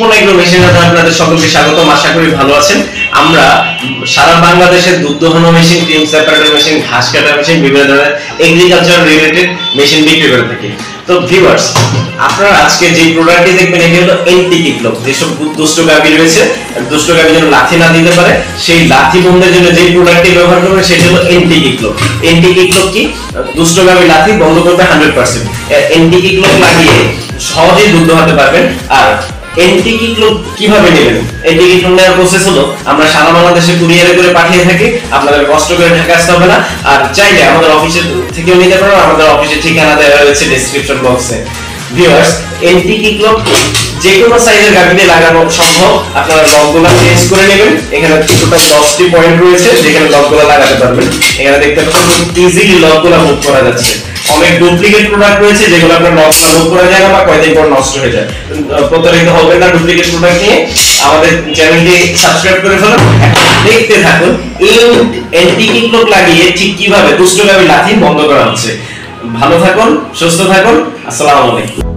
উদ্দীপন agro মেশিনে আপনাদের সকলকে স্বাগতম। আশা করি ভালো আছেন। আমরা সারা বাংলাদেশের দুধ দোহানো মেশিন, ক্রিম সেপারেটর মেশিন, ঘাস কাটার মেশিন, বিভিন্ন ধরনের এগ্রিকালচার রিলেটেড মেশিন বিক্রি করে থাকি। তো ভিউয়ার্স, আপনারা আজকে যে প্রোডাক্টটি দেখবেন এটি হলো এন্টি কিকলক। যেসব দুষ্ট গাভী রয়েছে, দুষ্ট গাভী যেন লাথি না দিতে পারে, সেই লাথি বন্ধের জন্য যে প্রোডাক্টটি ব্যবহার করবে সেটি হলো এন্টি কিকলক। এন্টি কিকলক কি? দুষ্ট গাভী লাথি বন্ধ করবে 100%। এন্টি কিকলক লাগিয়ে সহজেই দুধ দোহাতে পারবেন। আর এন্টি কিকলক কিভাবে নেবেন? এন্টি কিকলক নেওয়ার প্রসেস হলো, আমরা সারা বাংলাদেশে কুরিয়ারে করে পাঠিয়ে থাকি, আপনাদের কষ্ট করে ঢাকা আসতে হবে না। আর চাইলে আমাদের অফিসে থেকেও নিতে পারবেন, আমাদের অফিসের ঠিকানা দেওয়া রয়েছে ডেসক্রিপশন বক্সে। ভিউয়ার্স, এন্টি কিকলক যে কোনো সাইজের গাভীতে লাগানো সম্ভব। আপনারা লকগুলো চেঞ্জ করে নেবেন। এখানে টোটাল 10টি পয়েন্ট রয়েছে যেখানে লকগুলো লাগাতে পারবেন। এখানে দেখতে পাচ্ছেন ইজিলি লকগুলো মুভ করা যাচ্ছে। অনেক ডুপ্লিকেট প্রোডাক্ট রয়েছে যেগুলো আপনার লকগুলো মুভ করা যায় না বা কয়েকদিন পর নষ্ট হয়ে যায়। প্রতারিত হবেন না ডুপ্লিকেট প্রোডাক্ট নিয়ে। আমাদের চ্যানেলটি সাবস্ক্রাইব করে ফেলুন, দেখতে থাকুন এই এন্টি কিকলক লাগিয়ে ঠিক কিভাবে দুষ্ট গাভী লাথি বন্ধ করা হচ্ছে। ভালো থাকুন, সুস্থ থাকুন। আসসালামু আলাইকুম।